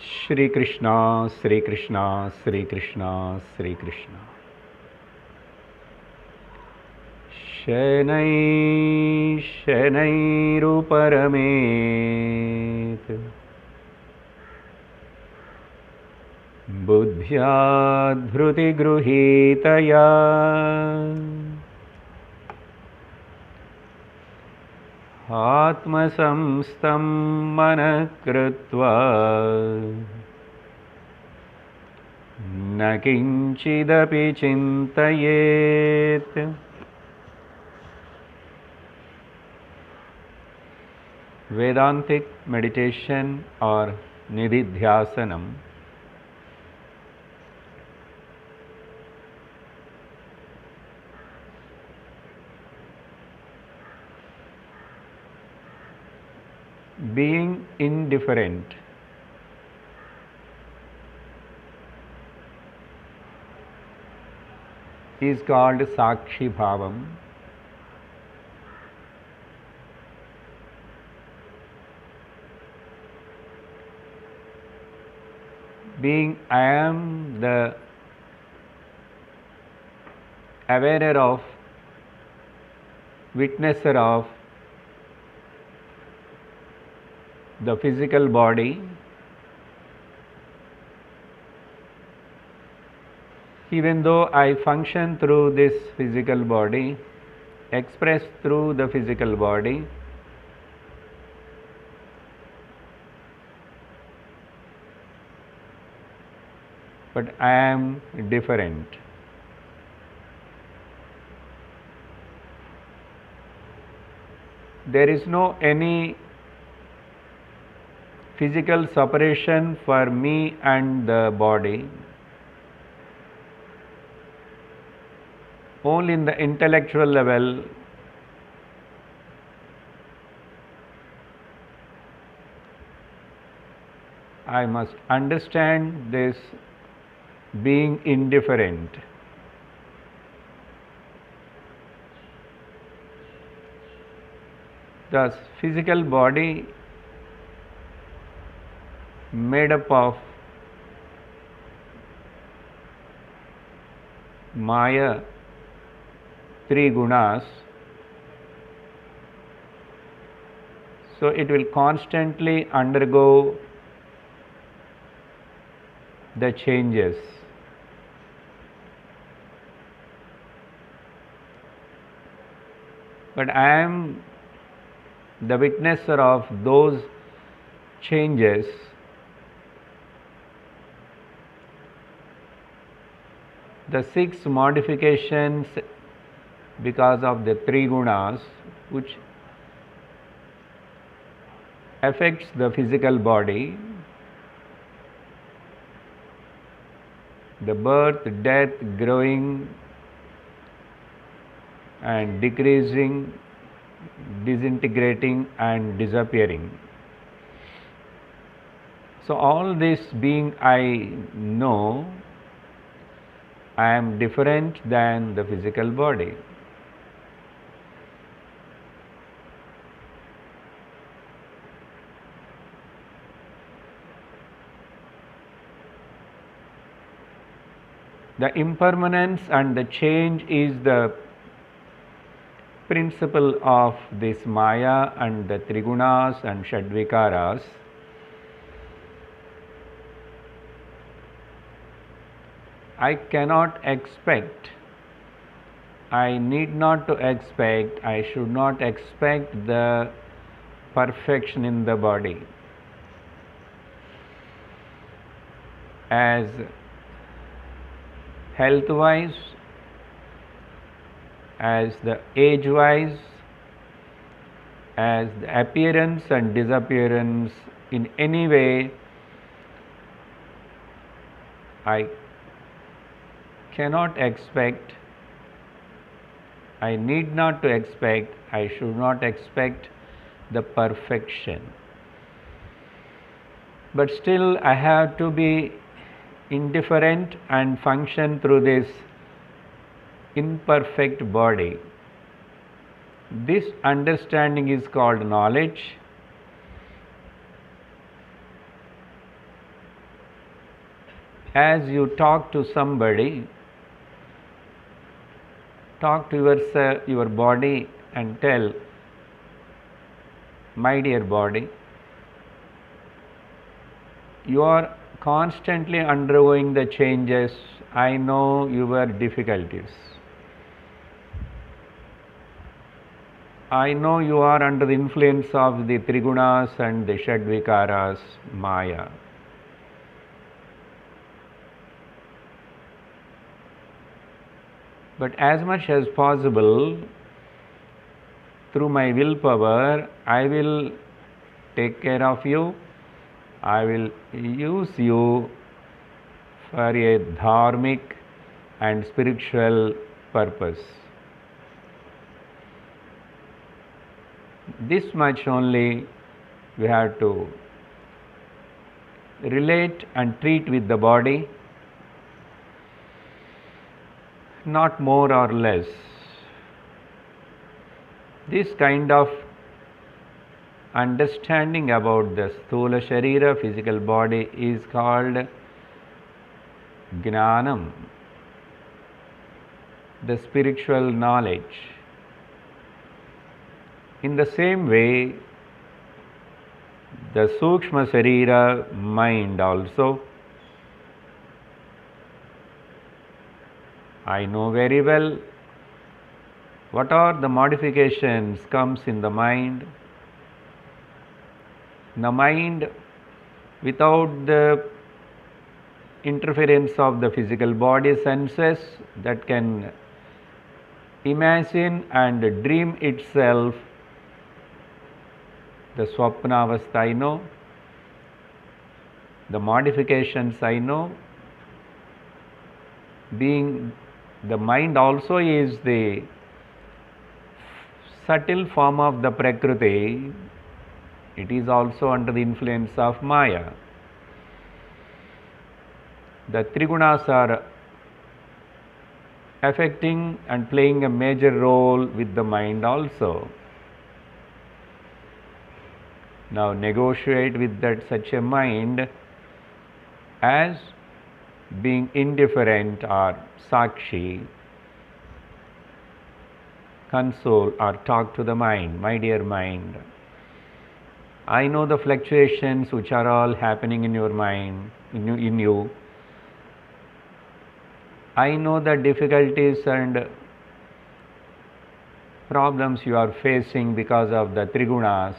Shri Krishna, Shri Krishna, Shri Krishna, Shri Krishna. Shanai Shanairuparamit Buddhyadhruti Gruhitaya Atma Samstam Manakrutva Nakinchidapi Chintayet. Vedantic meditation or Nididhyasanam being indifferent is called Sakshi Bhavam. Being I am the awarer of, witnesser of the physical body, even though I function through this physical body, express through the physical body, but I am different. There is no any physical separation for me and the body. Only in the intellectual level I must understand this being indifferent. Thus, physical body made up of Maya, three gunas, so it will constantly undergo the changes. But I am the witnesser of those changes. The six modifications because of the three gunas which affects the physical body, the birth, death, growing and decreasing, disintegrating and disappearing. So all this being I know, I am different than the physical body. The impermanence and the change is the principle of this Maya and the Trigunas and Shadvikaras. I cannot expect, I need not to expect, I should not expect the perfection in the body. As health-wise, as the age-wise, as the appearance and disappearance, in any way, I cannot expect, I need not to expect, I should not expect the perfection. But still I have to be indifferent and function through this imperfect body. This understanding is called knowledge. as you talk to somebody, talk to your body and tell, my dear body, you are constantly undergoing the changes. I know your difficulties. I know you are under the influence of the Trigunas and the Shadvikaras, Maya. But as much as possible, through my willpower, I will take care of you. I will use you for a dharmic and spiritual purpose. This much only we have to relate and treat with the body, not more or less. This kind of understanding about the Sthula Sharira, physical body, is called Jnanam, the spiritual knowledge. In the same way, the Sukshma Sharira, mind also, I know very well what are the modifications comes in the mind. The mind, without the interference of the physical body senses, that can imagine and dream itself the Swapnavastha I know, the modifications I know. Being the mind also is the subtle form of the Prakriti, it is also under the influence of Maya. The Trigunas are affecting and playing a major role with the mind also. Now negotiate with that such a mind as being indifferent or sakshi. Console or talk to the mind, my dear mind. I know the fluctuations which are all happening in your mind, in you. I know the difficulties and problems you are facing because of the Trigunas.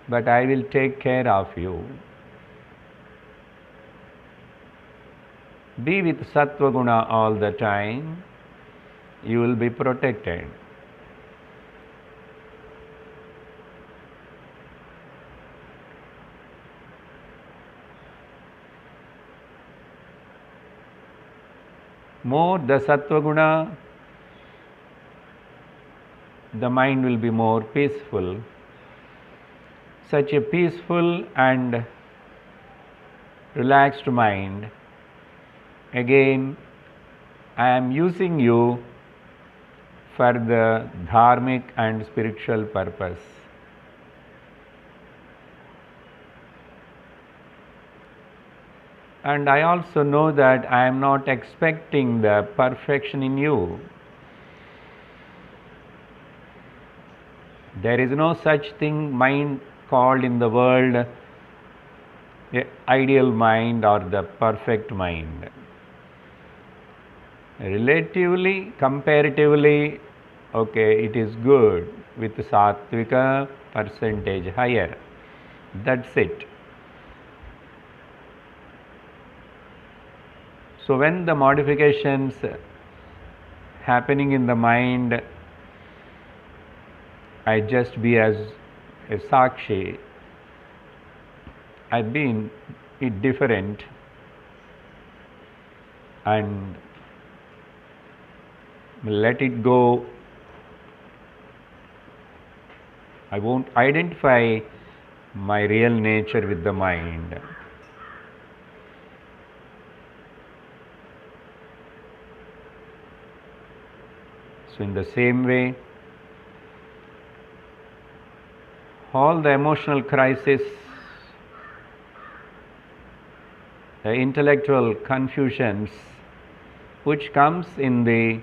But I will take care of you. Be with Sattva Guna all the time, you will be protected. More the Sattva Guna, the mind will be more peaceful. Such a peaceful and relaxed mind, again, I am using you for the dharmic and spiritual purpose. And I also know that I am not expecting the perfection in you. There is no such thing mind called in the world a ideal mind or the perfect mind. Relatively, comparatively, okay, it is good with sattvika percentage higher. That's it. So when the modifications happening in the mind, I just be as a sakshi. I've been indifferent and let it go. I won't identify my real nature with the mind. So in the same way, all the emotional crisis the intellectual confusions which comes in the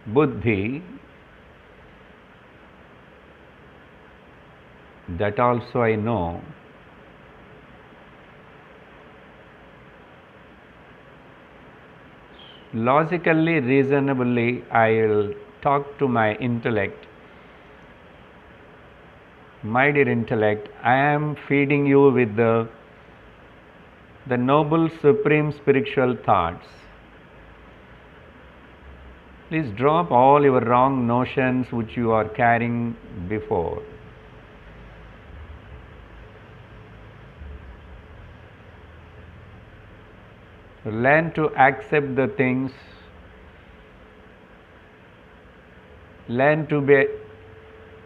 buddhi, that also I know. Logically, reasonably, I will talk to my intellect. My dear intellect, I am feeding you with the noble supreme spiritual thoughts. Please drop all your wrong notions which you are carrying before. Learn to accept the things. Learn to be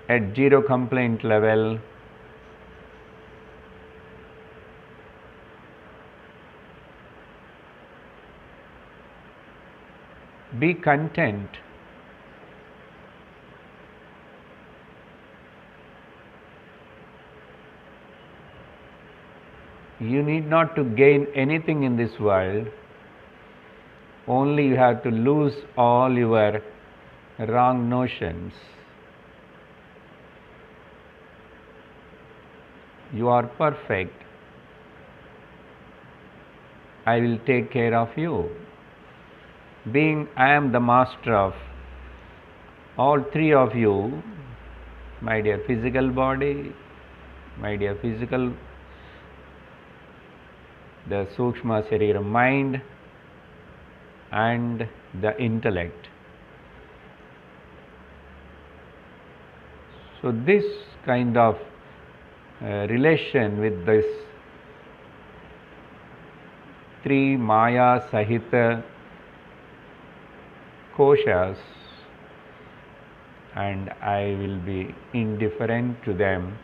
at zero complaint level. Be content. You need not to gain anything in this world. Only you have to lose all your wrong notions. You are perfect. I will take care of you. Being I am the master of all three of you, my dear physical body, my dear physical, the Sukshma Sharira mind, and the intellect. So this kind of relation with this three Maya Sahita koshas, and I will be indifferent to them.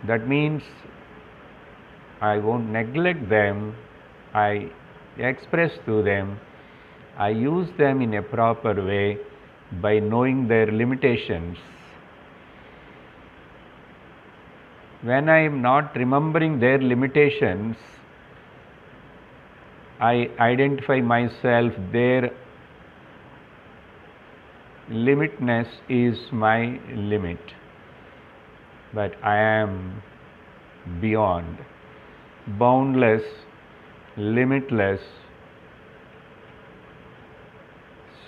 That means I won't neglect them, I express to them, I use them in a proper way by knowing their limitations. When I am not remembering their limitations, I identify myself, their limitness is my limit, but I am beyond, boundless, limitless,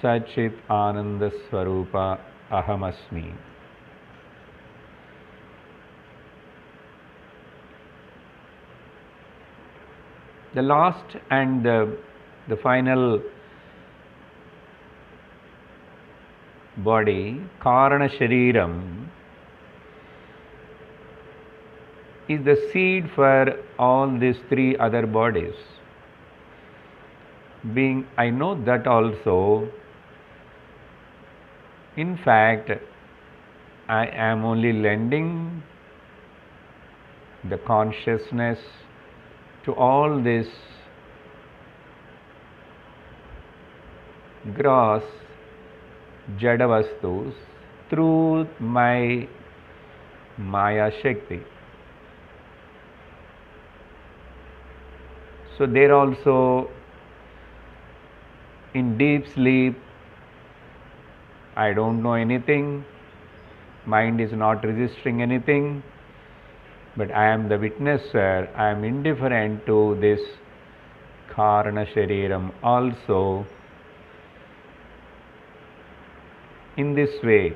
Sachit Ananda Swarupa Ahamasmi. The last and the final body, Karana Shariram, is the seed for all these three other bodies. Being I know that also, in fact, I am only lending the consciousness to all these gross Jadavastus through my Maya Shakti. So they're also in deep sleep. I don't know anything. Mind is not registering anything. But I am the witnesser. I am indifferent to this Karana Shariram also. In this way,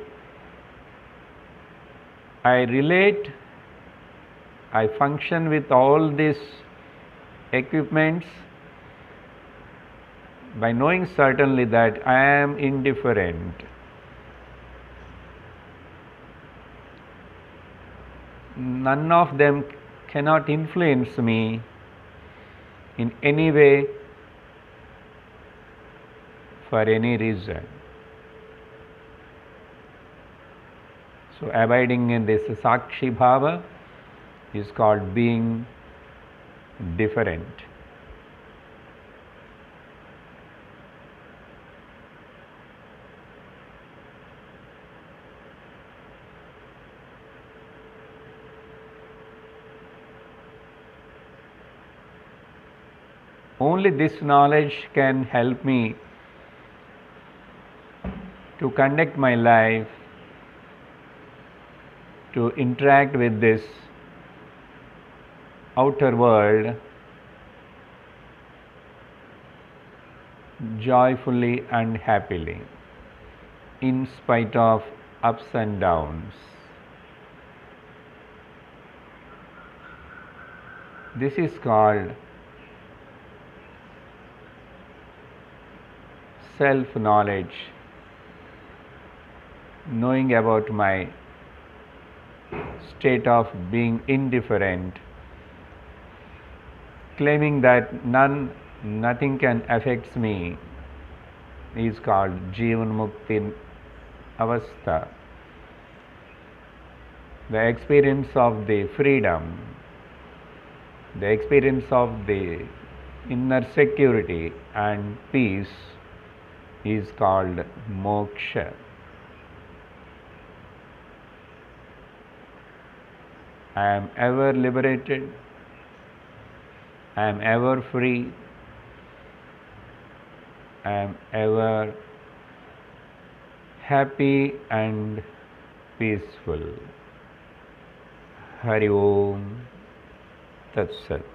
I relate, I function with all these equipments by knowing certainly that I am indifferent. None of them cannot influence me in any way for any reason. So abiding in this Sakshi Bhava is called being different. Only this knowledge can help me to conduct my life, to interact with this outer world joyfully and happily, in spite of ups and downs. This is called self-knowledge, knowing about my state of being indifferent, claiming that nothing can affect me, is called Jivan Mukti Avastha, the experience of the freedom, the experience of the inner security and peace is called moksha. I am ever liberated, I am ever free, I am ever happy and peaceful. Hari Om Tat Sat.